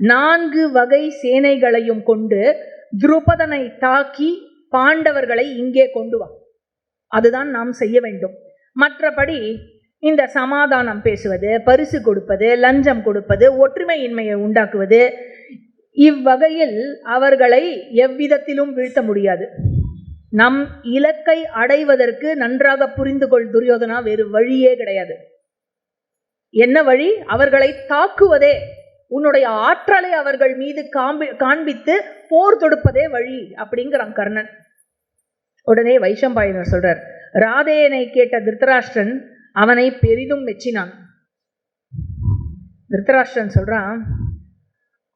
4 வகை சேனைகளையும் கொண்டு துருபதனை தாக்கி பாண்டவர்களை இங்கே கொண்டு வா. அதுதான் நாம் செய்ய வேண்டும். மற்றபடி இந்த சமாதானம் பேசுவது, பரிசு கொடுப்பது, லஞ்சம் கொடுப்பது, ஒற்றுமையின்மையை உண்டாக்குவது, இவ்வகையில் அவர்களை எவ்விதத்திலும் வீழ்த்த முடியாது. நம் இலக்கை அடைவதற்கு நன்றாக புரிந்து கொள் துரியோதனா, வேறு வழியே கிடையாது. என்ன வழி? அவர்களை தாக்குவதே, உன்னுடைய ஆற்றலை அவர்கள் மீது காண்பித்து போர் தொடுப்பதே வழி அப்படிங்கிறான் கர்ணன். உடனே வைஷம்பாயனர் சொல்றார், ராதேயனை கேட்ட திருதராஷ்டிரன் அவனை பெரிதும் மெச்சினான். திருதராஷ்டிரன் சொல்றான்,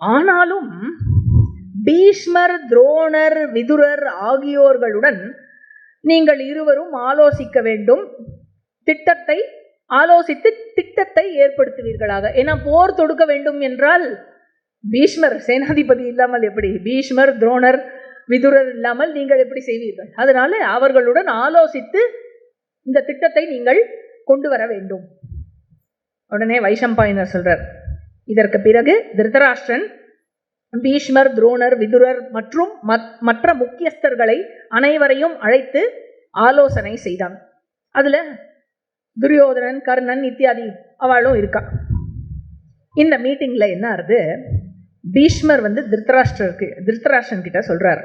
ஆனாலும் பீஷ்மர், துரோணர், விதுரர் ஆகியோர்களுடன் நீங்கள் இருவரும் ஆலோசிக்க வேண்டும். திட்டத்தை ஆலோசித்து திட்டத்தை ஏற்படுத்துவீர்களாக. ஏன்னா போர் தொடுக்க வேண்டும் என்றால் பீஷ்மர் சேனாதிபதி இல்லாமல் எப்படி, பீஷ்மர், துரோணர், விதுரர் இல்லாமல் நீங்கள் எப்படி செய்வீர்கள்? அதனால அவர்களுடன் ஆலோசித்து இந்த திட்டத்தை நீங்கள் கொண்டு வர வேண்டும். உடனே வைஷம்பாயனர் சொல்றார், இதற்கு பிறகு திருதராஷ்டிரன் பீஷ்மர், துரோணர், விதுரர் மற்றும் மற்ற முக்கியஸ்தர்களை அனைவரையும் அழைத்து ஆலோசனை செய்தான். அதுல துரியோதனன், கர்ணன் இத்தியாதி அவளும் இருக்கா. இந்த மீட்டிங்ல என்ன ஆறுது, பீஷ்மர் திருதராஷ்டிரன் கிட்ட சொல்றார்,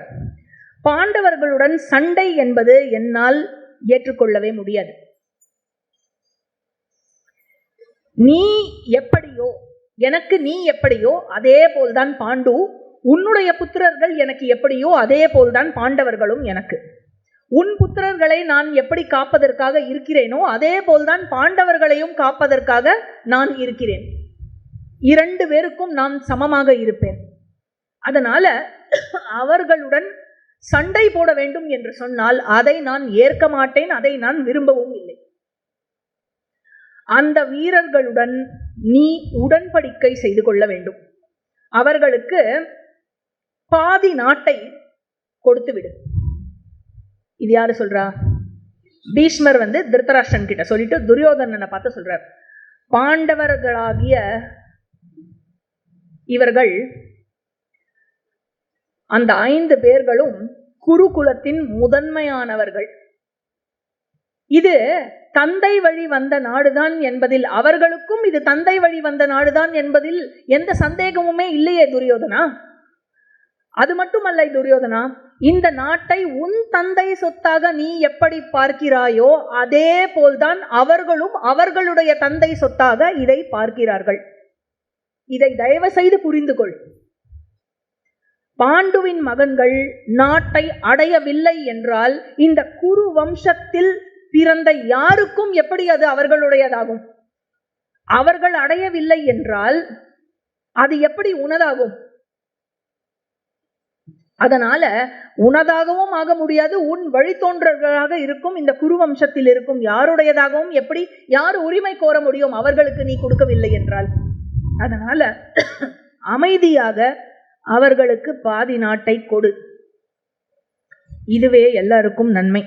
பாண்டவர்களுடன் சண்டை என்பது என்னால் ஏற்றுக்கொள்ளவே முடியாது. நீ எப்படியோ, எனக்கு நீ எப்படியோ அதே போல்தான் பாண்டு, உன்னுடைய புத்திரர்கள் எனக்கு எப்படியோ அதே போல்தான் பாண்டவர்களும் எனக்கு. உன் புத்திரர்களை நான் எப்படி காப்பதற்காக இருக்கிறேனோ அதே போல்தான் பாண்டவர்களையும் காப்பதற்காக நான் இருக்கிறேன். 2 பேருக்கும் நான் சமமாக இருப்பேன். அதனால அவர்களுடன் சண்டை போட வேண்டும் என்று சொன்னால் அதை நான் ஏற்க மாட்டேன், அதை நான் விரும்பவும் இல்லை. அந்த வீரர்களுடன் நீ உடன்படிக்கை செய்து கொள்ள வேண்டும். அவர்களுக்கு பாதி நாட்டை கொடுத்து விடு. இது யாரு சொல்றா? பீஷ்மர் திருதராஷ்டிரன் கிட்ட சொல்லிட்டு துரியோதனனை பார்த்து சொல்றார், பாண்டவர்களாகிய இவர்கள் அந்த 5 பேர்களும் குருகுலத்தின் முதன்மையானவர்கள். இது தந்தை வழி வந்த நாடுதான் என்பதில், அவர்களுக்கும் இது தந்தை வழி வந்த நாடுதான் என்பதில் எந்த சந்தேகமுமே இல்லையே துரியோதனா. அது மட்டுமல்ல துரியோதனா, இந்த நாட்டை உன் தந்தை சொத்தாக நீ எப்படி பார்க்கிறாயோ அதே போல்தான் அவர்களும் அவர்களுடைய தந்தை சொத்தாக இதை பார்க்கிறார்கள். இதை தயவு செய்து புரிந்து கொள். பாண்டுவின் மகன்கள் நாட்டை அடையவில்லை என்றால் இந்த குரு வம்சத்தில் பிறந்த யாருக்கும் எப்படி அது அவர்களுடையதாகும்? அவர்கள் அடையவில்லை என்றால் அது எப்படி உனதாகும்? அதனால உனதாகவும் ஆக முடியாது, உன் வழித்தோன்றர்களாக இருக்கும் இந்த குரு வம்சத்தில் இருக்கும் யாருடையதாகவும் எப்படி யார் உரிமை கோர முடியும் அவர்களுக்கு நீ கொடுக்கவில்லை என்றால்? அதனால அமைதியாக அவர்களுக்கு பாதி நாட்டை கொடு. இதுவே எல்லாருக்கும் நன்மை.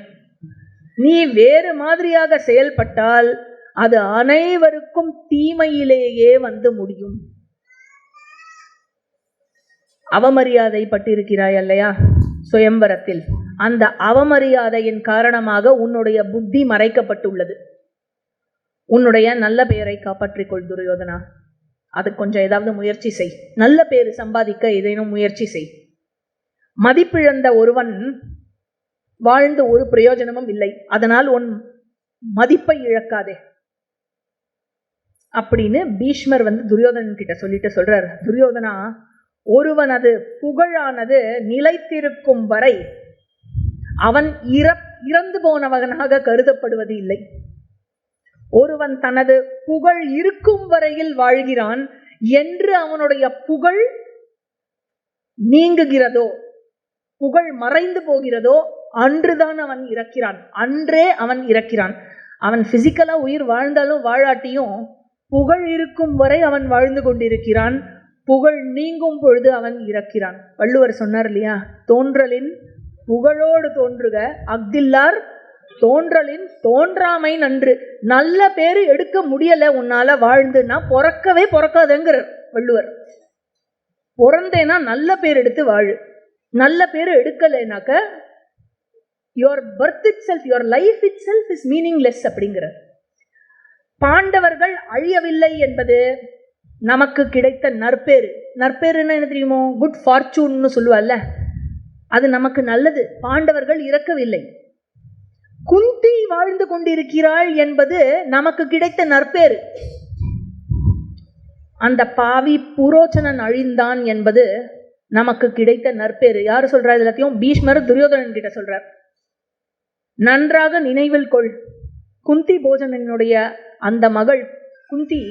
நீ வேறு மாதிரியாக செயல்பட்டால் அது அனைவருக்கும் தீமையிலேயே முடியும். அவமரியாதை பட்டிருக்கிறாய் அல்லையா சுயம்பரத்தில், அந்த அவமரியாதையின் காரணமாக உன்னுடைய புத்தி மறைக்கப்பட்டுள்ளது. உன்னுடைய நல்ல பெயரை காப்பாற்றிக் கொள் துரியோதனா. அது கொஞ்சம் ஏதாவது முயற்சி செய். நல்ல பேரு சம்பாதிக்க ஏதேனும் முயற்சி செய். மதிப்பிழந்த ஒருவன் வாழ்ந்து ஒரு பிரயோஜனமும் இல்லை. அதனால் உன் மதிப்பை இழக்காதே அப்படின்னு பீஷ்மர் துரியோதனன் கிட்ட சொல்லிட்டு சொல்றார், துரியோதனா, ஒருவனது புகழானது நிலைத்திருக்கும் வரை அவன் இறந்து போனவனாக கருதப்படுவது இல்லை. ஒருவன் தனது புகழ் இருக்கும் வரையில் வாழ்கிறான் என்று அவனுடைய புகழ் நீங்குகிறதோ, புகழ் மறைந்து போகிறதோ அன்றுதான் அவன் இறக்கிறான். அன்றே அவன் இறக்கிறான். அவன் பிசிக்கலா உயிர் வாழ்ந்தாலும் வாழாட்டியும் புகழ் இருக்கும் வரை அவன் வாழ்ந்து கொண்டிருக்கிறான். புகழ் நீங்கும் பொழுது அவன் இறக்கிறான். வள்ளுவர் சொன்னார் இல்லையா, தோன்றலின் புகழோடு தோன்றுக அஃதில்லார் தோன்றலின் தோன்றாமை நன்று. நல்ல பேரு எடுக்க முடியல உன்னால வாழ்ந்துன்னா பிறக்கவே பிறக்காதுங்கிற வள்ளுவர். பிறந்தேனா நல்ல பேர் எடுத்து வாழு, நல்ல பேர் எடுக்கலைனாக்க your birth itself, your life itself is meaningless அப்படிங்கிற. பாண்டவர்கள் அழியவில்லை என்பது நமக்கு கிடைத்த நற்பேரு. நற்பேருன்னு என்ன தெரியுமோ? குட் ஃபார்ச்சூன்னு சொல்லுவாள்ல, அது நமக்கு நல்லது. பாண்டவர்கள் இறக்கவில்லை. குந்தி வாழ்ந்து கொண்டிருக்கிறாள் என்பது நமக்கு கிடைத்த நற்பேரு. அந்த பாவி புரோச்சனன் அழிந்தான் என்பது நமக்கு கிடைத்த நற்பேரு. யாரு சொல்றாரு எல்லாத்தையும்? பீஷ்மர் துரியோதனன் கிட்ட சொல்றார். நன்றாக நினைவில் கொள், குந்தி போஜனனுடைய அந்த மகள் குந்தி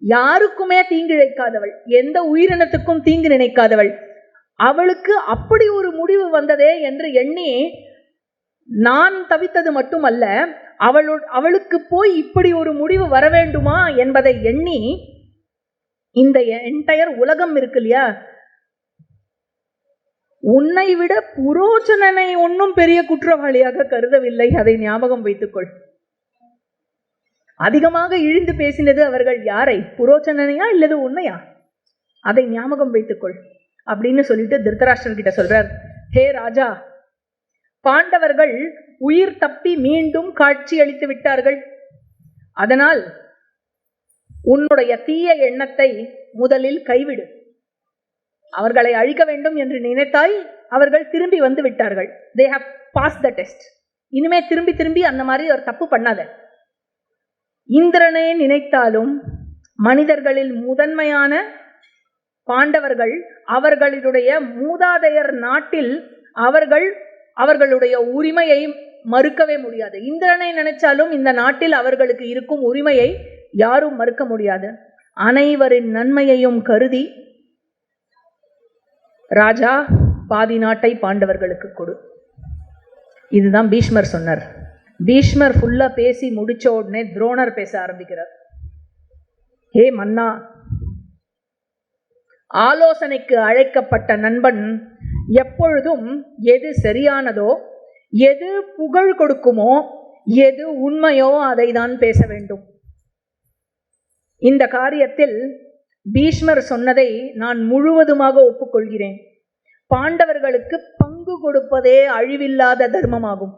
யாருக்குமே தீங்கு இழைக்காதவள், எந்த உயிரினத்துக்கும் தீங்கு நினைக்காதவள். அவளுக்கு அப்படி ஒரு முடிவு வந்ததே என்று எண்ணி நான் தவித்தது மட்டுமல்ல, அவளுக்கு போய் இப்படி ஒரு முடிவு வர வேண்டுமா என்பதை எண்ணி இந்த என்டையர் உலகம் இருக்கு இல்லையா, உன்னை விட புரோச்சனனை ஒன்னும் பெரிய குற்றவாளியாக கருதவில்லை. அதை ஞாபகம் வைத்துக்கொள். அதிகமாக இழிந்து பேசினது அவர்கள் யாரை? புரோச்சனையா இல்லது உன்னையா? அதை ஞாபகம் வைத்துக்கொள் அப்படின்னு சொல்லிட்டு திருதராஷ்டிரர் கிட்ட சொல்றார், ஹே ராஜா, பாண்டவர்கள் உயிர் தப்பி மீண்டும் காட்சி அளித்து விட்டார்கள். அதனால் உன்னுடைய தீய எண்ணத்தை முதலில் கைவிடு. அவர்களை அழிக்க வேண்டும் என்று நினைத்தாய், அவர்கள் திரும்பி வந்து விட்டார்கள். they have passed the test. இனிமே திரும்பி திரும்பி அந்த மாதிரி ஒரு தப்பு பண்ணாத. இந்திரனே நினைத்தாலும் மனிதர்களில் முதன்மையான பாண்டவர்கள் அவர்களுடைய மூதாதையர் நாட்டில் அவர்களுடைய உரிமையை மறுக்கவே முடியாது. இந்திரனை நினைச்சாலும் இந்த நாட்டில் அவர்களுக்கு இருக்கும் உரிமையை யாரும் மறுக்க முடியாது. அனைவரின் நன்மையையும் கருதி ராஜா பாதி நாட்டை பாண்டவர்களுக்கு கொடு. இதுதான் பீஷ்மர் சொன்னார். பீஷ்மர் ஃபுல்லா பேசி முடிச்ச உடனே துரோணர் பேச ஆரம்பிக்கிறார். ஹே மன்னா, ஆலோசனைக்கு அழைக்கப்பட்ட நண்பன் எப்பொழுதும் எது சரியானதோ, எது புகழ் கொடுக்குமோ, எது உண்மையோ அதை தான் பேச வேண்டும். இந்த காரியத்தில் பீஷ்மர் சொன்னதை நான் முழுவதுமாக ஒப்புக்கொள்கிறேன். பாண்டவர்களுக்கு பங்கு கொடுப்பதே அழிவில்லாத தர்மமாகும்.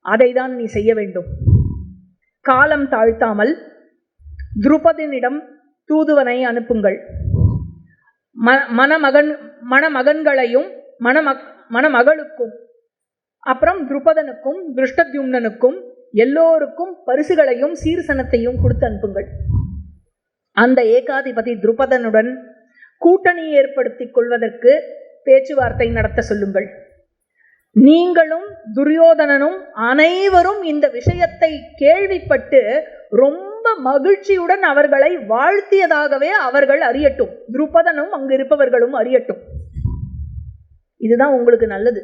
அதை தான் நீ செய்ய வேண்டும். காலம் தாழ்த்தாமல் துருபதனிடம் தூதுவனை அனுப்புங்கள். மணமகன்களையும் மணமகளுக்கும் அப்புறம் துருபதனுக்கும் திருஷ்டத்யும்னனுக்கும் எல்லோருக்கும் பரிசுகளையும் சீர்சனத்தையும் கொடுத்து அனுப்புங்கள். அந்த ஏகாதிபதி துருபதனுடன் கூட்டணி ஏற்படுத்திக் கொள்வதற்கு பேச்சுவார்த்தை நடத்த சொல்லுங்கள். நீங்களும் துரியோதனனும் அனைவரும் இந்த விஷயத்தை கேள்விப்பட்டு ரொம்ப மகிழ்ச்சியுடன் அவர்களை வாழ்த்தியதாகவே அவர்கள் அறியட்டும். துருபதனும் அங்கு இருப்பவர்களும் அறியட்டும். இதுதான் உங்களுக்கு நல்லது.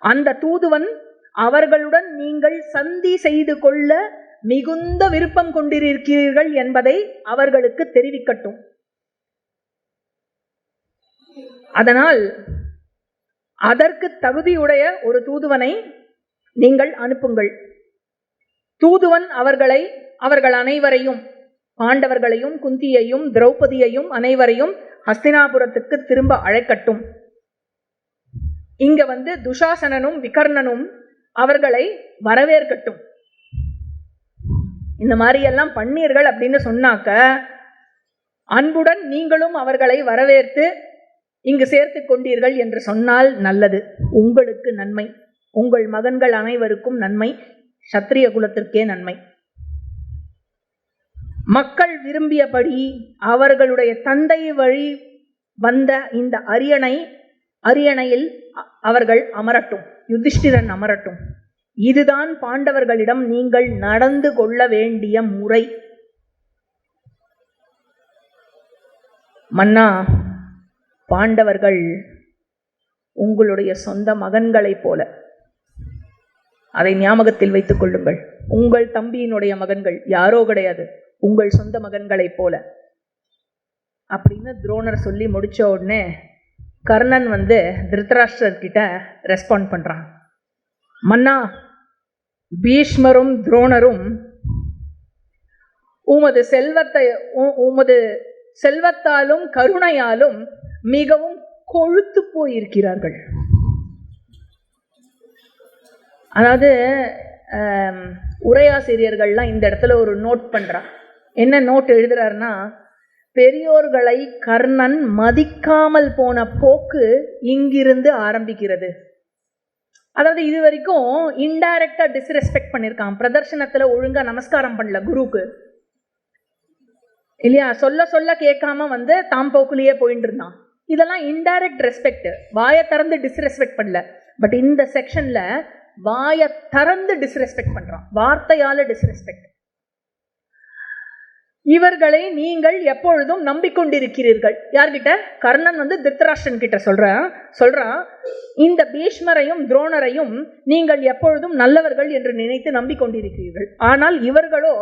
அந்த தூதுவன் அவர்களுடன் நீங்கள் சந்தி செய்து கொள்ள மிகுந்த விருப்பம் கொண்டிருக்கிறீர்கள் என்பதை அவர்களுக்கு தெரிவிக்கட்டும். அதனால் அதற்கு தகுதியுடைய ஒரு தூதுவனை நீங்கள் அனுப்புங்கள். தூதுவன் அவர்கள் அனைவரையும், பாண்டவர்களையும் குந்தியையும் திரௌபதியையும் அனைவரையும் ஹஸ்தினாபுரத்துக்கு திரும்ப அழைக்கட்டும். இங்க துஷாசனனும் விகர்ணனும் அவர்களை வரவேற்கட்டும். இந்த மாதிரி எல்லாம் பண்ணீர்கள் அப்படின்னு சொன்னாக்க அன்புடன் நீங்களும் அவர்களை வரவேற்று இங்கு சேர்த்து கொண்டீர்கள் என்று சொன்னால் நல்லது. உங்களுக்கு நன்மை, உங்கள் மகன்கள் அனைவருக்கும் நன்மை, சத்திரிய குலத்திற்கே நன்மை. மக்கள் விரும்பியபடி அவர்களுடைய தந்தை வழி வந்த இந்த அரியணையில் அவர்கள் அமரட்டும், யுதிஷ்டிரன் அமரட்டும். இதுதான் பாண்டவர்களிடம் நீங்கள் நடந்து கொள்ள வேண்டிய முறை. மன்னா, பாண்டவர்கள் உங்களுடைய சொந்த மகன்களைப் போல, அதை ஞாபகத்தில் வைத்துக் கொள்ளுங்கள். உங்கள் தம்பியினுடைய மகன்கள், யாரோ கிடையாது, உங்கள் சொந்த மகன்களைப் போல அப்படின்னு துரோணர் சொல்லி முடிச்ச உடனே கர்ணன் திருதராஷ்டிரர் கிட்ட ரெஸ்பாண்ட் பண்றான். மன்னா, பீஷ்மரும் துரோணரும் உமது செல்வத்தை, உமது செல்வத்தாலும் கருணையாலும் மிகவும் கொழுத்து போயிருக்கிறார்கள். அதாவது உரையாசிரியர்கள்லாம் இந்த இடத்துல ஒரு நோட் பண்றா. என்ன நோட் எழுதுறாருன்னா, பெரியோர்களை கர்ணன் மதிக்காமல் போன போக்கு இங்கிருந்து ஆரம்பிக்கிறது. அதாவது இது வரைக்கும் இன்டைரக்டா டிஸ்ரெஸ்பெக்ட் பண்ணிருக்கான். பிரதர்சனத்துல ஒழுங்கா நமஸ்காரம் பண்ணல குருவுக்கு இல்லையா, சொல்ல சொல்ல கேட்காம வந்து தாம் போக்குலயே போயிட்டு இருந்தான். இதெல்லாம் இன்டைரக்ட் ரெஸ்பெக்ட், வாயை திறந்து டிஸ்ரெஸ்பெக்ட் பண்ணல. பட் இந்த செக்ஷன்ல வாயை திறந்து டிஸ்ரெஸ்பெக்ட் பண்றான், வார்த்தையால டிஸ்ரெஸ்பெக்ட். இவர்களை நீங்கள் எப்பொழுதும் நம்பிக்கொண்டிருக்கிறீர்கள். யார்கிட்ட? கர்ணன் வந்து திருத்தராஷ்டிரன் கிட்ட சொல்றான், இந்த பீஷ்மரையும் துரோணரையும் நீங்கள் எப்பொழுதும் நல்லவர்கள் என்று நினைத்து நம்பிக்கொண்டிருக்கிறீர்கள். ஆனால் இவர்களோ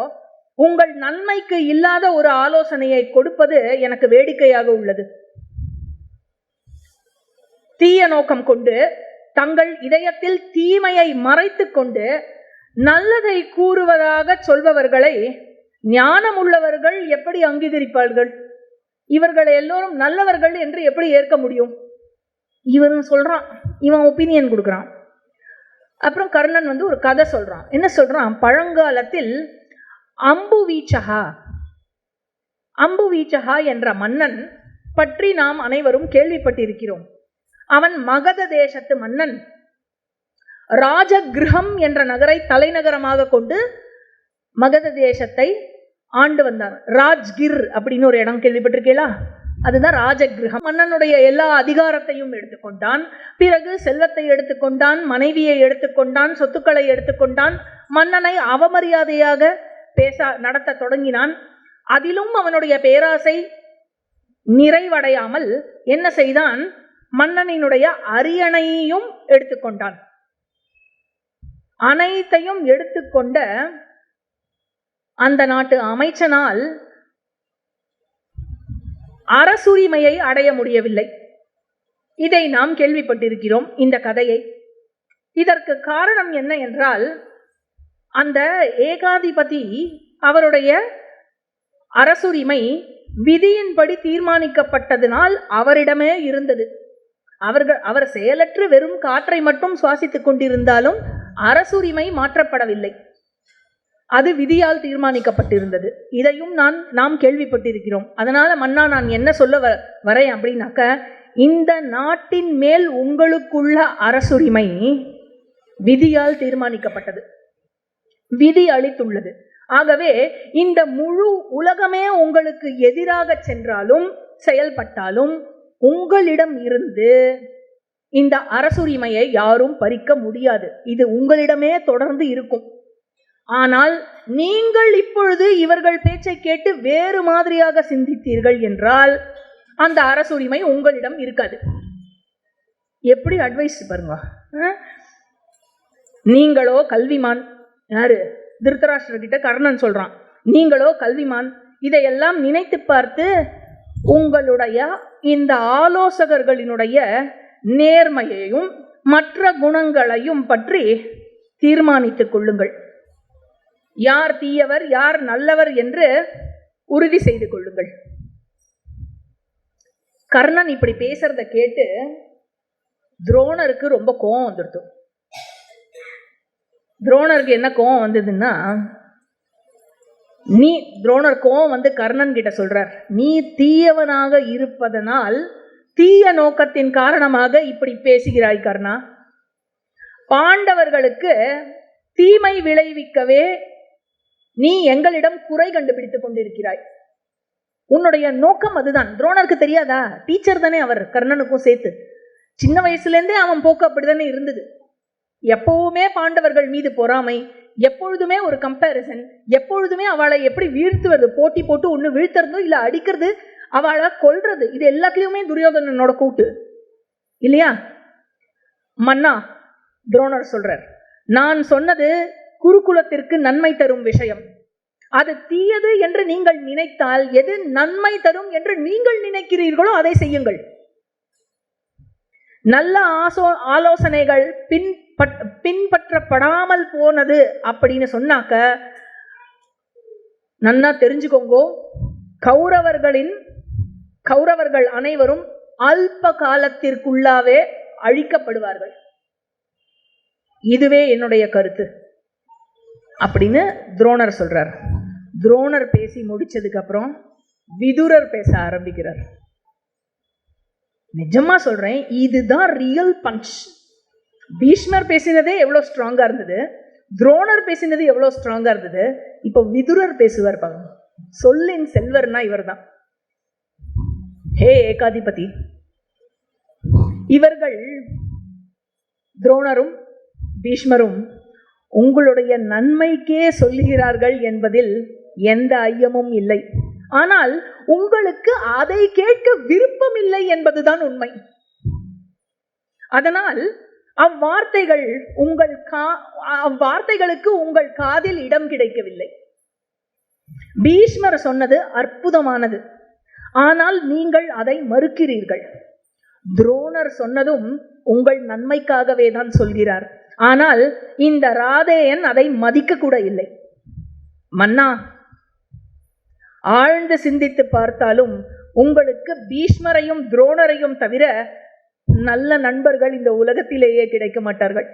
உங்கள் நன்மைக்கு இல்லாத ஒரு ஆலோசனையை கொடுப்பது எனக்கு வேடிக்கையாக உள்ளது. தீய நோக்கம் கொண்டு தங்கள் இதயத்தில் தீமையை மறைத்து கொண்டு நல்லதை கூறுவதாக சொல்பவர்களை ஞானம் உள்ளவர்கள் எப்படி அங்கீகரிப்பார்கள்? இவர்கள் எல்லோரும் நல்லவர்கள் என்று எப்படி ஏற்க முடியும்? இவன் சொல்றான், இவன் ஒப்பீனியன் கொடுக்குறான். அப்புறம் கர்ணன் வந்து ஒரு கதை சொல்றான். என்ன சொல்றான்? பழங்காலத்தில் அம்புவீச்சகா என்ற மன்னன் பற்றி நாம் அனைவரும் கேள்விப்பட்டிருக்கிறோம். அவன் மகத தேசத்து மன்னன். ராஜகிருஹம் என்ற நகரை தலைநகரமாக கொண்டு மகத தேசத்தை ஆண்டு வந்தான். ராஜ்கிர் அப்படின்னு ஒரு இடம் கேள்விப்பட்டிருக்கீங்களா? அதுதான் ராஜகிருஹம். மன்னனுடைய எல்லா அதிகாரத்தையும் எடுத்துக்கொண்டான். பிறகு செல்வத்தை எடுத்துக்கொண்டான், மனைவியை எடுத்துக்கொண்டான், சொத்துக்களை எடுத்துக்கொண்டான். மன்னனை அவமரியாதையாக நடத்த தொடங்கினான். அதிலும் அவனுடைய பேராசை நிறைவடையாமல் என்ன செய்தான்? மன்னனினுடைய அரியணையையும் எடுத்துக்கொண்டான். அனைத்தையும் எடுத்துக்கொண்ட அந்த நாட்டு அமைச்சனால் அரசுரிமையை அடைய முடியவில்லை. இதை நாம் கேள்விப்பட்டிருக்கிறோம், இந்த கதையை. இதற்கு காரணம் என்ன என்றால், அந்த ஏகாதிபதி அவருடைய அரசுரிமை விதியின்படி தீர்மானிக்கப்பட்டதனால் அவரிடமே இருந்தது. அவர் செயலற்று வெறும் காற்றை மட்டும் சுவாசித்துக் கொண்டிருந்தாலும் அரசுரிமை மாற்றப்படவில்லை. அது விதியால் தீர்மானிக்கப்பட்டிருந்தது. இதையும் நாம் கேள்விப்பட்டிருக்கிறோம். அதனால மன்னா, நான் என்ன சொல்ல வரேன் அப்படின்னாக்க, இந்த நாட்டின் மேல் உங்களுக்குள்ள அரசுரிமை விதியால் தீர்மானிக்கப்பட்டது, விதி அளித்துள்ளது. ஆகவே இந்த முழு உலகமே உங்களுக்கு எதிராக சென்றாலும் செயல்பட்டாலும் உங்களிடம் இருந்து இந்த அரசுரிமையை யாரும் பறிக்க முடியாது. இது உங்களிடமே தொடர்ந்து இருக்கும். ஆனால் நீங்கள் இப்பொழுது இவர்கள் பேச்சை கேட்டு வேறு மாதிரியாக சிந்தித்தீர்கள் என்றால் அந்த அரசுரிமை உங்களிடம் இருக்காது. எப்படி அட்வைஸ் பாருங்க. நீங்களோ கல்விமான். யாரு? திருத்தராஷ்டிரர்கிட்ட கர்ணன் சொல்றான், நீங்களோ கல்விமான். இதையெல்லாம் நினைத்து பார்த்து உங்களுடைய இந்த ஆலோசகர்களினுடைய நேர்மையையும் மற்ற குணங்களையும் பற்றி தீர்மானித்துக் கொள்ளுங்கள். யார் தீயவர் யார் நல்லவர் என்று உறுதி செய்து கொள்ளுங்கள். கர்ணன் இப்படி பேசுறத கேட்டு துரோணருக்கு ரொம்ப கோபம் வந்துடுது. துரோணருக்கு என்ன கோபம் வந்ததுன்னா, துரோணர் கோபம் வந்து கர்ணன் கிட்ட சொல்றார், நீ தீயவனாக இருப்பதனால் தீய நோக்கத்தின் காரணமாக இப்படி பேசுகிறாய் கர்ணா. பாண்டவர்களுக்கு தீமை விளைவிக்கவே நீ எங்களிடம் குறை கண்டுபிடித்துக் கொண்டிருக்கிறாய். உன்னுடைய நோக்கம் அதுதான். துரோணருக்கு தெரியாதா? டீச்சர் தானே அவர், கர்ணனுக்கும் சேர்த்து. சின்ன வயசுலேருந்தே அவன் போக்கு அப்படித்தானே இருந்தது. எப்பவுமே பாண்டவர்கள் மீது பொறாமை, எப்பொழுதுமே ஒரு கம்பேரிசன், எப்பொழுதுமே அவளை எப்படி வீழ்த்துவது, போட்டி போட்டு ஒன்று வீழ்த்துறதோ இல்லை அடிக்கிறது, அவளை கொல்றது, இது எல்லாத்துலேயுமே துரியோதனனோட கூட்டு இல்லையா? மன்னா, துரோணர் சொல்றார், நான் சொன்னது குருகுலத்திற்கு நன்மை தரும் விஷயம். அது தீயது என்று நீங்கள் நினைத்தால் எது நன்மை தரும் என்று நீங்கள் நினைக்கிறீர்களோ அதை செய்யுங்கள். நல்ல ஆலோசனைகள் பின்பற்றப்படாமல் போனது அப்படின்னு சொன்னாக்க நன்னா தெரிஞ்சுக்கோங்க, கௌரவர்களின் கௌரவர்கள் அனைவரும் அல்ப காலத்திற்குள்ளாவே அழிக்கப்படுவார்கள். இதுவே என்னுடைய கருத்து அப்படின்னு துரோணர் சொல்றார். துரோணர் பேசி முடிச்சதுக்கு அப்புறம் விதுரர் பேச ஆரம்பிக்கிறார். நிஜமா சொல்றேன், இதுதான் ரியல் பஞ்ச். பீஷ்மர் பேசினதே எவ்வளவு ஸ்ட்ராங்கா இருந்தது, துரோணர் பேசினது எவ்வளவு ஸ்ட்ராங்கா இருந்தது. இப்போ விதுரர் பேசுவார் பாருங்க. சொல்லின் செல்வர்னா இவர் தான். ஹே ஏகாதிபதி, இவர்கள் துரோணரும் பீஷ்மரும் உங்களுடைய நன்மைக்கே சொல்லுகிறார்கள் என்பதில் எந்த ஐயமும் இல்லை. ஆனால் உங்களுக்கு அதை கேட்க விருப்பம் இல்லை என்பதுதான் உண்மை. அதனால் அவ்வார்த்தைகளுக்கு உங்கள் காதில் இடம் கிடைக்கவில்லை. பீஷ்மர் சொன்னது அற்புதமானது, ஆனால் நீங்கள் அதை மறுக்கிறீர்கள். துரோணர் சொன்னதும் உங்கள் நன்மைக்காகவே தான் சொல்கிறார். ஆனால் இந்த ராதேயன் அதை மதிக்க கூட இல்லை. மன்னா, ஆழ்ந்து சிந்தித்து பார்த்தாலும் உங்களுக்கு பீஷ்மரையும் துரோணரையும் தவிர நல்ல நண்பர்கள் இந்த உலகத்திலேயே கிடைக்க மாட்டார்கள்.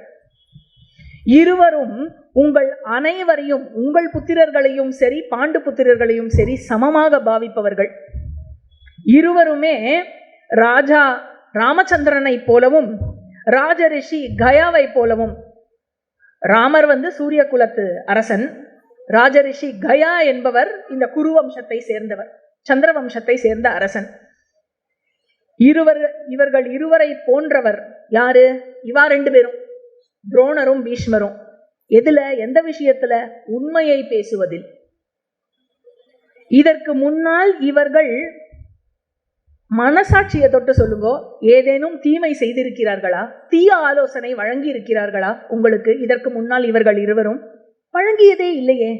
இருவரும் உங்கள் அனைவரையும், உங்கள் புத்திரர்களையும் சரி பாண்டு புத்திரர்களையும் சரி சமமாக பாவிப்பவர்கள். இருவருமே ராஜா ராமச்சந்திரனை போலவும் ராஜரிஷி கயாவை போலவும், ராமர் சூரிய குலத்து அரசன், ராஜரிஷி கயா என்பவர் இந்த குரு வம்சத்தை சேர்ந்தவர், சந்திர வம்சத்தை சேர்ந்த அரசன். இவர்கள் இருவரை போன்றவர் யாரு? இவா ரெண்டு பேரும், துரோணரும் பீஷ்மரும். எதுல, எந்த விஷயத்துல? உண்மையை பேசுவதில். இதற்கு முன்னால் இவர்கள் மனசாட்சியை தொட்டு சொல்லுங்க, ஏதேனும் தீமை செய்திருக்கிறார்களா, தீய ஆலோசனை வழங்கி இருக்கிறார்களா உங்களுக்கு? இதற்கு முன்னால் இவர்கள் இருவரும் வழங்கியதே இல்லையே.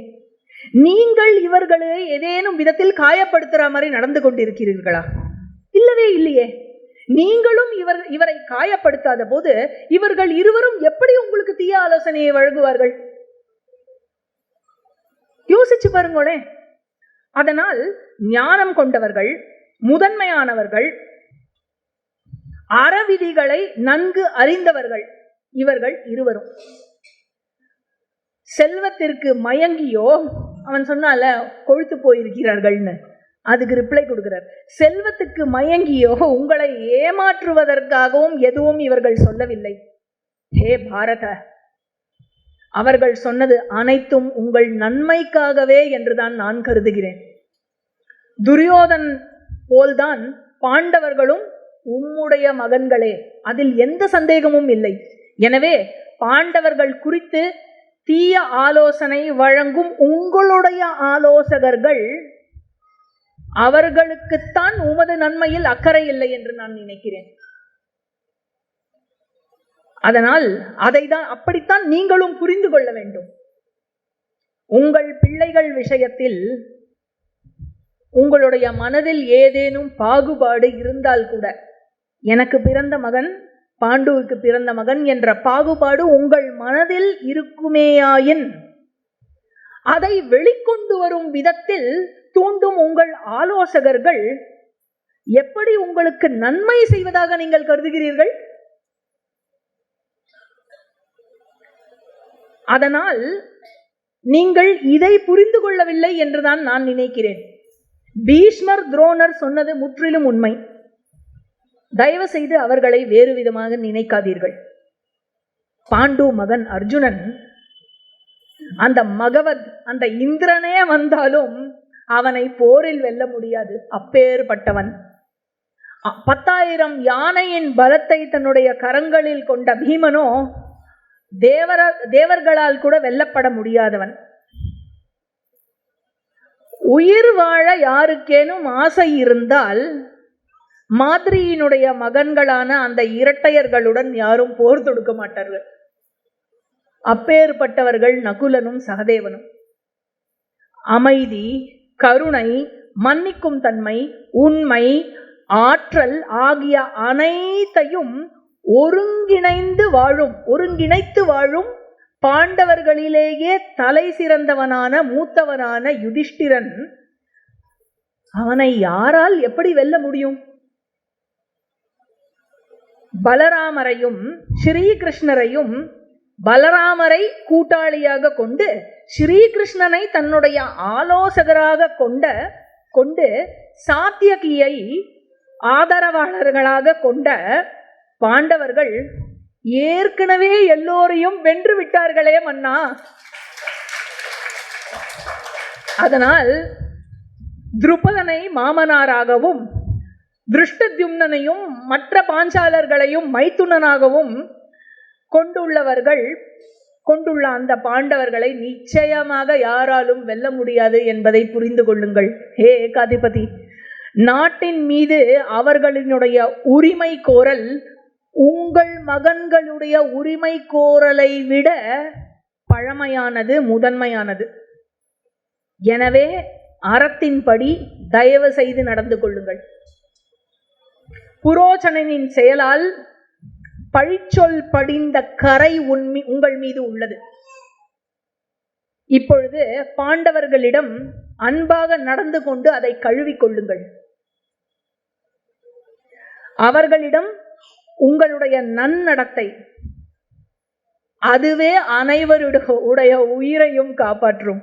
நீங்கள் இவர்களை ஏதேனும் விதத்தில் காயப்படுத்துற மாதிரி நடந்து கொண்டிருக்கிறீர்களா? இல்லவே இல்லையே. நீங்களும் இவரை காயப்படுத்தாத போது இவர்கள் இருவரும் எப்படி உங்களுக்கு தீய ஆலோசனையை வழங்குவார்கள்? யோசிச்சு பாருங்களேன். அதனால் ஞானம் கொண்டவர்கள், முதன்மையானவர்கள், அறவிதிகளை நன்கு அறிந்தவர்கள் இவர்கள் இருவரும். செல்வத்திற்கு மயங்கியோ, அவன் சொன்னால கொழுத்து போயிருக்கிறார்கள்னு, அதுக்கு ரிப்ளை கொடுக்கிறார். செல்வத்துக்கு மயங்கியோ உங்களை ஏமாற்றுவதற்காகவும் எதுவும் இவர்கள் சொல்லவில்லை. ஹே பாரத, அவர்கள் சொன்னது அனைத்தும் உங்கள் நன்மைக்காகவே என்றுதான் நான் கருதுகிறேன். துரியோதன் போல்தான் பாண்டவர்களும் உம்முடைய மகன்களே, அதில் எந்த சந்தேகமும் இல்லை. எனவே பாண்டவர்கள் குறித்து தீய ஆலோசனை வழங்கும் உங்களுடைய ஆலோசகர்கள், அவர்களுக்குத்தான் உமது நன்மையில் அக்கறை இல்லை என்று நான் நினைக்கிறேன். அதனால் அப்படித்தான் நீங்களும் புரிந்து கொள்ள வேண்டும். உங்கள் பிள்ளைகள் விஷயத்தில் உங்களுடைய மனதில் ஏதேனும் பாகுபாடு இருந்தால் கூட, எனக்கு பிறந்த மகன் பாண்டுவுக்கு பிறந்த மகன் என்ற பாகுபாடு உங்கள் மனதில் இருக்குமேயாயின், அதை வெளிக்கொண்டு வரும் விதத்தில் தூண்டும் உங்கள் ஆலோசகர்கள் எப்படி உங்களுக்கு நன்மை செய்வதாக நீங்கள் கருதுகிறீர்கள்? அதனால் நீங்கள் இதை புரிந்து கொள்ளவில்லை என்றுதான் நான் நினைக்கிறேன். பீஷ்மர் துரோணர் சொன்னது முற்றிலும் உண்மை. தயவு செய்து அவர்களை வேறு விதமாக நினைக்காதீர்கள். பாண்டு மகன் அர்ஜுனன், அந்த மகவத், அந்த இந்திரனே வந்தாலும் அவனை போரில் வெல்ல முடியாது, அப்பேற்பட்டவன். 10,000 யானையின் பலத்தை தன்னுடைய கரங்களில் கொண்ட பீமனோ தேவர்களால் கூட வெல்லப்பட முடியாதவன். உயிர் வாழ யாருக்கேனும் ஆசை இருந்தால் மாதிரியினுடைய மகன்களான அந்த இரட்டையர்களுடன் யாரும் போர் தொடுக்க மாட்டார்கள். அப்பேற்பட்டவர்கள் நகுலனும் சகதேவனும். அமைதி, கருணை, மன்னிக்கும் தன்மை, உண்மை, ஆற்றல் ஆகிய அனைத்தையும் ஒருங்கிணைத்து வாழும் பாண்டவர்களிலேயே தலை சிறந்தவனான மூத்தவனான யுதிஷ்டிரன் அவனை யாரால் எப்படி வெல்ல முடியும்? பலராமரையும் ஸ்ரீகிருஷ்ணரையும் பலராமரை கூட்டாளியாக கொண்டு ஸ்ரீகிருஷ்ணனை தன்னுடைய ஆலோசகராக கொண்டு சாத்தியகியை ஆதரவாளர்களாக கொண்ட பாண்டவர்கள் ஏற்கனவே எல்லோரையும் வென்று விட்டார்களே மன்னா. அதனால் துருபதனை மாமனாராகவும் திருஷ்டத்யும்னனையும் மற்ற பாஞ்சாலர்களையும் மைத்துனனாகவும் கொண்டுள்ள அந்த பாண்டவர்களை நிச்சயமாக யாராலும் வெல்ல முடியாது என்பதை புரிந்து கொள்ளுங்கள். ஹே ஏகாதிபதி, நாட்டின் மீது அவர்களினுடைய உரிமை கோரல் உங்கள் மகன்களுடைய உரிமை கோரலை விட பழமையானது, முதன்மையானது. எனவே அறத்தின்படி தயவு செய்து நடந்து கொள்ளுங்கள். புரோச்சனனின் செயலால் பழிச்சொல் படிந்த கரை உங்கள் மீது உள்ளது. இப்பொழுது பாண்டவர்களிடம் அன்பாக நடந்து கொண்டு அதை கழுவிக் கொள்ளுங்கள். அவர்களிடம் உங்களுடைய நன்னடத்தை, அதுவே அனைவருடைய உயிரையும் காப்பாற்றும்.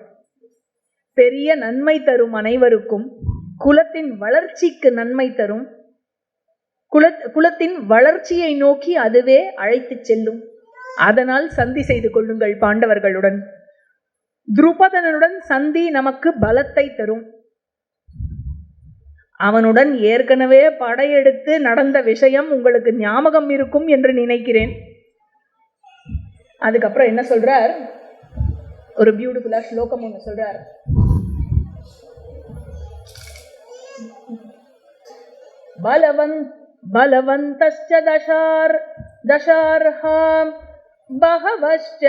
பெரிய நன்மை தரும் அனைவருக்கும், குலத்தின் வளர்ச்சிக்கு நன்மை தரும், குலத்தின் வளர்ச்சியை நோக்கி அதுவே அழைத்து செல்லும். அதனால் சந்தி செய்து கொள்ளுங்கள் பாண்டவர்களுடன். துருபதனுடன் சந்தி நமக்கு பலத்தை தரும். அவனுடன் ஏற்கனவே படையெடுத்து நடந்த விஷயம் உங்களுக்கு ஞாபகம் இருக்கும் என்று நினைக்கிறேன். அதுக்கப்புறம் என்ன சொல்றார்? ஒரு பியூட்டிஃபுல்லா ஸ்லோகம் ஒன்று சொல்றார். பலவந்தஸ்ச தசார்ஹாம் பஹவஸ்ச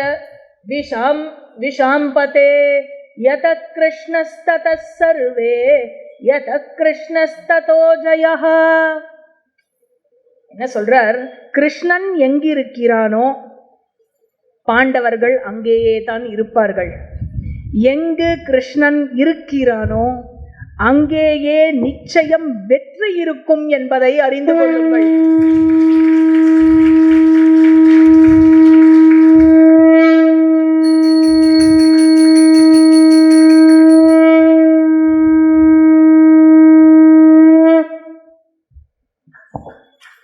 விஷாம்பதே யதக் கிருஷ்ணஸ்ததஸ் சர்வே யதக் கிருஷ்ணஸ்ததோ ஜயஹ. என்ன சொல்றார்? கிருஷ்ணன் எங்கிருக்கிறானோ பாண்டவர்கள் அங்கேயே தான் இருப்பார்கள். எங்கு கிருஷ்ணன் இருக்கிறானோ அங்கேயே நிச்சயம் வெற்றி இருக்கும் என்பதை அறிந்து கொள்ளுங்கள்.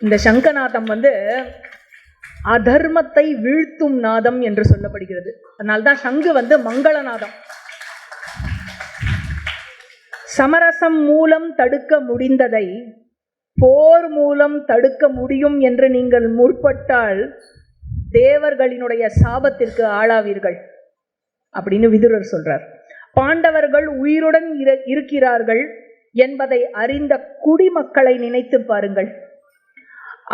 இந்த சங்கநாதம் அதர்மத்தை வீழ்த்தும் நாதம் என்று சொல்லப்படுகிறது. அதனால்தான் சங்கு மங்களநாதம். சமரசம் மூலம் தடுக்க முடிந்ததை போர் மூலம் தடுக்க முடியும் என்று நீங்கள் முற்பட்டால் தேவர்களினுடைய சாபத்திற்கு ஆளாவீர்கள் அப்படின்னு விதுரர் சொல்றார். பாண்டவர்கள் உயிருடன் இருக்கிறார்கள் என்பதை அறிந்த குடிமக்களை நினைத்து பாருங்கள்.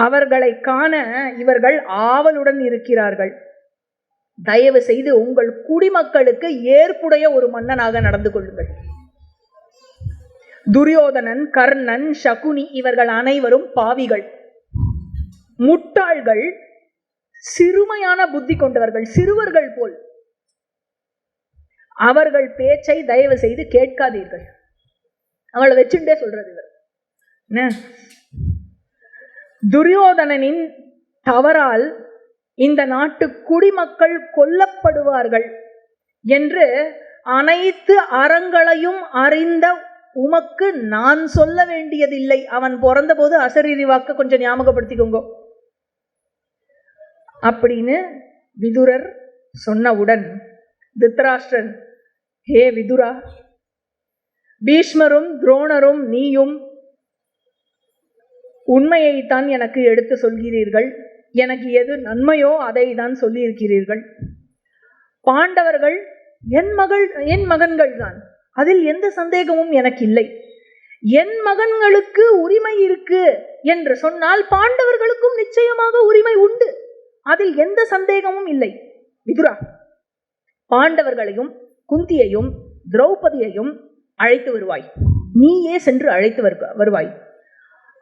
அவர்களை காண இவர்கள் ஆவலுடன் இருக்கிறார்கள். தயவு செய்து உங்கள் குடிமக்களுக்கு ஏற்புடைய ஒரு மன்னனாக நடந்து கொள்ளுங்கள். துரியோதனன், கர்ணன், சகுனி இவர்கள் அனைவரும் பாவிகள், முட்டாள்கள், சிறுமையான புத்தி கொண்டவர்கள், சிறுவர்கள் போல். அவர்கள் பேச்சை தயவு செய்து கேட்காதீர்கள். அவளை வச்சுட்டே சொல்றது இவர். துரியோதனனின் தவறால் இந்த நாட்டு குடிமக்கள் கொல்லப்படுவார்கள் என்று அனைத்து அறங்களையும் அறிந்த உமக்கு நான் சொல்ல வேண்டியதில்லை. அவன் பிறந்த போது அசரீரி வாக்க கொஞ்சம் ஞாபகப்படுத்திக்கோங்க அப்படின்னு விதுரர் சொன்னவுடன் திருதராஷ்டிரன், ஹே விதுரா, பீஷ்மரும் துரோணரும் நீயும் உண்மையைத்தான் எனக்கு எடுத்து சொல்கிறீர்கள். எனக்கு எது நன்மையோ அதை தான் சொல்லியிருக்கிறீர்கள். பாண்டவர்கள் என் மகன்கள் தான், அதில் எந்த சந்தேகமும் எனக்கு இல்லை. என் மகன்களுக்கு உரிமை இருக்கு என்று சொன்னால் பாண்டவர்களுக்கும் நிச்சயமாக உரிமை உண்டு, அதில் எந்த சந்தேகமும் இல்லை. விதுரா, பாண்டவர்களையும் குந்தியையும் திரௌபதியையும் அழைத்து வருவாய். நீயே சென்று அழைத்து வருவாய்.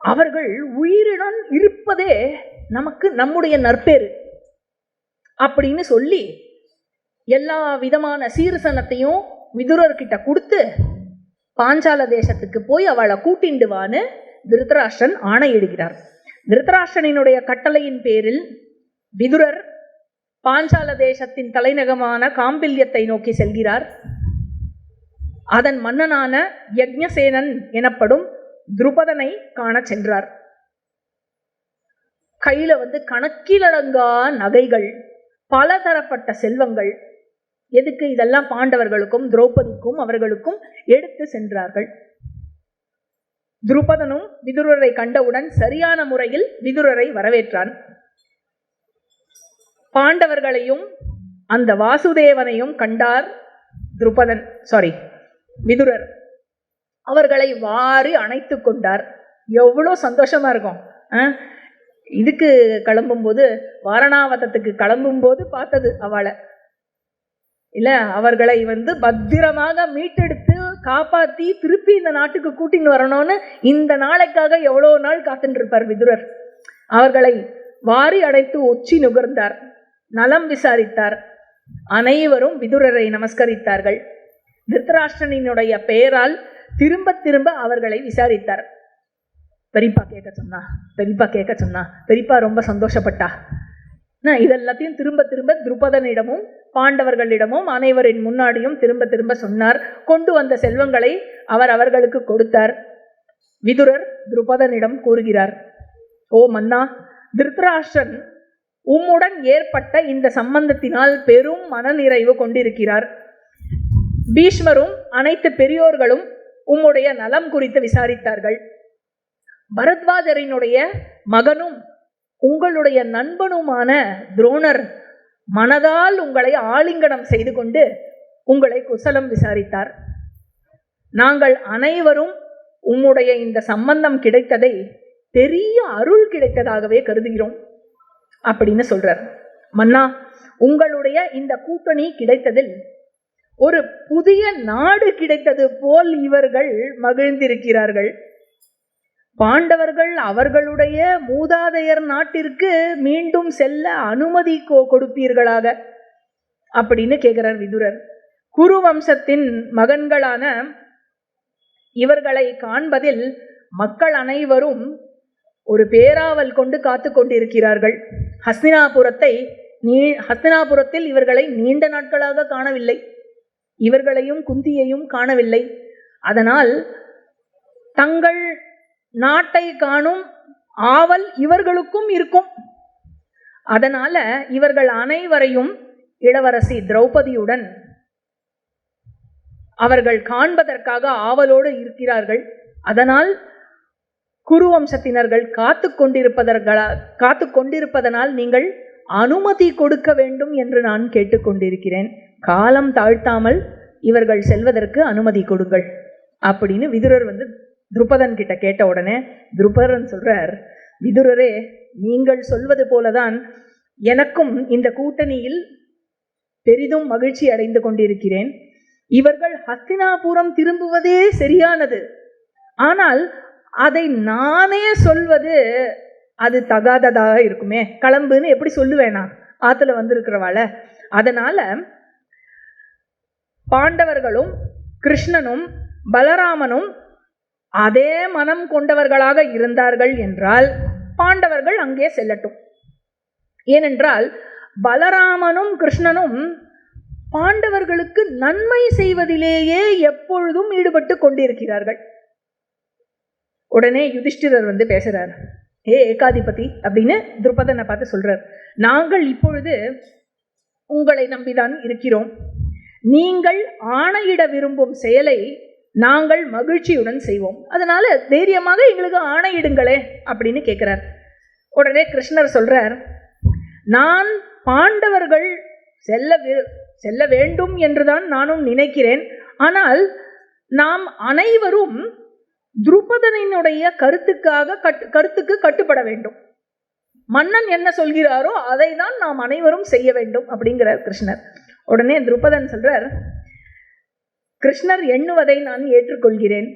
அவர்கள் உயிருடன் இருப்பதே நமக்கு நம்முடைய நற்பேறு அப்படின்னு சொல்லி எல்லா விதமான சீர்சனத்தையும் விதுரர்கிட்ட கொடுத்து பாஞ்சால தேசத்துக்கு போய் அவளை கூட்டிண்டுவான்னு திருதராஷ்டிரன் ஆணையிடுகிறார். திருதராஷ்டிரனினுடைய கட்டளையின் பேரில் விதுரர் பாஞ்சால தேசத்தின் தலைநகரமான காம்பில்யத்தை நோக்கி செல்கிறார். அதன் மன்னனான யக்ஞசேனன் எனப்படும் துருபதனை காண சென்றார். கையில கணக்கிலடங்கா நகைகள், பலதரப்பட்ட செல்வங்கள். எதுக்கு? இதெல்லாம் பாண்டவர்களுக்கும் திரௌபதிக்கும் அவர்களுக்கும் எடுத்து சென்றார்கள். துருபதனும் விதுரரை கண்டவுடன் சரியான முறையில் விதுரரை வரவேற்றான். பாண்டவர்களையும் அந்த வாசுதேவனையும் கண்டார் விதுரர். அவர்களை வாரி அணைத்து கொண்டார். எவ்வளோ சந்தோஷமா இருக்கும். இதுக்கு கிளம்பும்போது, வாரணாவதத்துக்கு கிளம்பும்போது பார்த்தது அவளை இல்ல, அவர்களை பத்திரமாக மீட்டெடுத்து காப்பாத்தி திருப்பி இந்த நாட்டுக்கு கூட்டின்னு வரணும்னு இந்த நாளைக்காக எவ்வளோ நாள் காத்துட்டு இருப்பார் விதுரர். அவர்களை வாரி அடைத்து ஒச்சி நுகர்ந்தார், நலம் விசாரித்தார். அனைவரும் விதுரரை நமஸ்கரித்தார்கள். திருதராஷ்டிரனினுடைய பெயரால் திரும்ப திரும்ப அவர்களை விசாரித்தார். பெரியப்பா கேட்க சொன்னா பெரியப்பா ரொம்ப சந்தோஷப்பட்டா. இதெல்லாத்தையும் திரும்ப திரும்ப துருபதனிடமும் பாண்டவர்களிடமும் அனைவரின் முன்னாடியும் திரும்ப திரும்ப சொன்னார். கொண்டு வந்த செல்வங்களை அவர்களுக்கு கொடுத்தார். விதுரர் துருபதனிடம் கூறுகிறார், ஓ மன்னா, திருதராஷ்டிரன் உம்முடன் ஏற்பட்ட இந்த சம்பந்தத்தினால் பெரும் மனநிறைவு கொண்டிருக்கிறார். பீஷ்மரும் அனைத்து பெரியோர்களும் உம்முடைய நலம் குறித்து விசாரித்தார்கள். பரத்வாஜரினுடைய மகனும் உங்களுடைய நண்பனுமான துரோணர் மனதால் உங்களை ஆலிங்கனம் செய்து கொண்டு உங்களை குசலம் விசாரித்தார். நாங்கள் அனைவரும் உம்முடைய இந்த சம்பந்தம் கிடைத்ததை பெரிய அருள் கிடைத்ததாகவே கருதுகிறோம் அப்படின்னு சொல்றார். மன்னா, உங்களுடைய இந்த கூட்டணி கிடைத்ததில் ஒரு புதிய நாடு கிடைத்தது போல் இவர்கள் மகிழ்ந்திருக்கிறார்கள். பாண்டவர்கள் அவர்களுடைய மூதாதையர் நாட்டிற்கு மீண்டும் செல்ல அனுமதி கொடுப்பீர்களாக அப்படின்னு கேட்கிறார் விதுரர். குரு வம்சத்தின் மகன்களான இவர்களை காண்பதில் மக்கள் அனைவரும் ஒரு பேராவல் கொண்டு காத்து கொண்டிருக்கிறார்கள். ஹஸ்தினாபுரத்தில் இவர்களை நீண்ட நாட்களாக காணவில்லை. இவர்களையும் குந்தியையும் காணவில்லை. அதனால் தங்கள் நாட்டை காணும் ஆவல் இவர்களுக்கும் இருக்கும். அதனால இவர்கள் அனைவரையும் இளவரசி திரௌபதியுடன் அவர்கள் காண்பதற்காக ஆவலோடு இருக்கிறார்கள். அதனால் குருவம்சத்தினர்கள் காத்து கொண்டிருப்பதனால் நீங்கள் அனுமதி கொடுக்க வேண்டும் என்று நான் கேட்டுக்கொண்டிருக்கிறேன். காலம் தாழ்த்தாமல் இவர்கள் செல்வதற்கு அனுமதி கொடுங்கள் அப்படின்னு விதுரர் துருபதன் கிட்ட கேட்ட உடனே துருபதன் சொல்றார், விதுரரே, நீங்கள் சொல்வது போலதான் எனக்கும் இந்த கூட்டணியில் பெரிதும் மகிழ்ச்சி அடைந்து கொண்டிருக்கிறேன். இவர்கள் ஹஸ்தினாபுரம் திரும்புவதே சரியானது. ஆனால் அதை நானே சொல்வது அது தகாததாக இருக்குமே. கிளம்புன்னு எப்படி சொல்லுவேனா ஆத்துல வந்திருக்கிறவாள? அதனால பாண்டவர்களும் கிருஷ்ணனும் பலராமனும் அதே மனம் கொண்டவர்களாக இருந்தார்கள் என்றால் பாண்டவர்கள் அங்கே செல்லட்டும். ஏனென்றால் பலராமனும் கிருஷ்ணனும் பாண்டவர்களுக்கு நன்மை செய்வதிலேயே எப்பொழுதும் ஈடுபட்டு கொண்டிருக்கிறார்கள். உடனே யுதிஷ்டிரர் பேசுறார், ஏகாதிபதி அப்படின்னு துருபதனை பார்த்து சொல்றார், நாங்கள் இப்பொழுது உங்களை நம்பிதான் இருக்கிறோம். நீங்கள் ஆணையிட விரும்பும் செயலை நாங்கள் மகிழ்ச்சியுடன் செய்வோம். அதனால தைரியமாக எங்களுக்கு ஆணையிடுங்களே அப்படின்னு கேட்கிறார். உடனே கிருஷ்ணர் சொல்றார், நான் பாண்டவர்கள் செல்ல வேண்டும் என்றுதான் நானும் நினைக்கிறேன். ஆனால் நாம் அனைவரும் துருபதனினுடைய கருத்துக்கு கட்டுப்பட வேண்டும். மன்னன் என்ன சொல்கிறாரோ அதை தான் நாம் அனைவரும் செய்ய வேண்டும் அப்படிங்கிறார் கிருஷ்ணர். உடனே துருபதன் சொல்றார், கிருஷ்ணர் எண்ணுவதை நான் ஏற்றுக்கொள்கிறேன்.